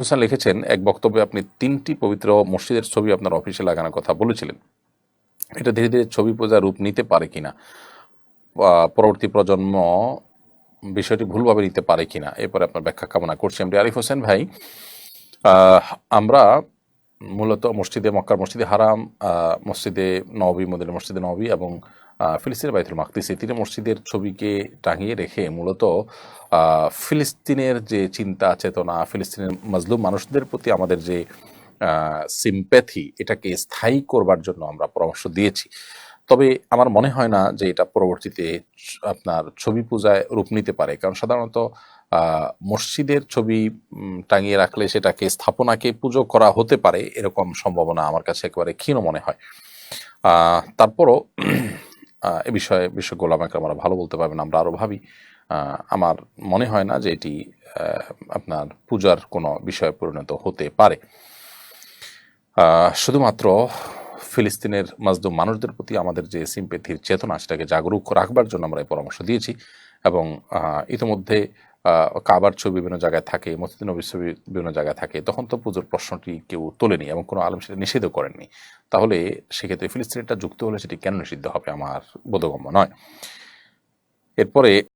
হোসেন লিখেছেন, এক বক্তব্যে আপনি 3টি পবিত্র মসজিদের ছবি আপনার অফিসে লাগানোর কথা বলেছিলেন। এটা ধীরে ধীরে ছবি পূজা রূপ নিতে পারে কিনা, পরবর্তী প্রজন্ম বিষয়টি ভুলভাবে নিতে পারে কিনা, এরপরে আপনার ব্যাখ্যা কামনা করছি। এমডি আরিফ হোসেন ভাই, আমরা মূলত মসজিদে মক্কার মসজিদে হারাম, মসজিদে নববী, মদিনার মসজিদে নববী এবং ফিলিস্তিনের বাইতুল মাকদিস, এই 3 মসজিদের ছবিকে টাঙিয়ে রেখে মূলত ফিলিস্তিনের যে চিন্তা চেতনা, ফিলিস্তিনের মাজলুম মানুষদের প্রতি আমাদের যে সিম্প্যাথি, এটাকে স্থায়ী করবার জন্য আমরা পরামর্শ দিয়েছি। তবে আমার মনে হয় না যে এটা পরবর্তীতে আপনার ছবি পূজায় রূপ নিতে পারে, কারণ সাধারণত মসজিদের ছবি টাঙিয়ে রাখলে সেটাকে স্থাপনাকে পুজো করা হতে পারে, এরকম সম্ভাবনা আমার কাছে একেবারে ক্ষীণ মনে হয়। তারপরও এ বিষয়ে বিশেষজ্ঞ ওলামায়ে আমরা ভালো বলতে পারবেন, আমরা আরও ভাবি। আমার মনে হয় না যে এটি আপনার পূজার কোনো বিষয়ে পরিণত হতে পারে। শুধুমাত্র ফিলিস্তিনের মাজলুম মানুষদের প্রতি আমাদের যে সিম্প্যাথির চেতনা, সেটাকে জাগরুক রাখবার জন্য আমরা এই পরামর্শ দিয়েছি। এবং ইতিমধ্যে কাবার ছবি বিভিন্ন জায়গায় থাকে, মসজিদ নববীর ছবি বিভিন্ন জায়গায় থাকে, তখন তো পুজোর প্রশ্নটি কেউ তোলেনি এবং কোনো আলেম সেটা নিষেধও করেননি। তাহলে সেক্ষেত্রে ফিলিস্তিনিটা যুক্ত হলে সেটি কেন নিষিদ্ধ হবে আমার বোধগম্য নয়। এরপরে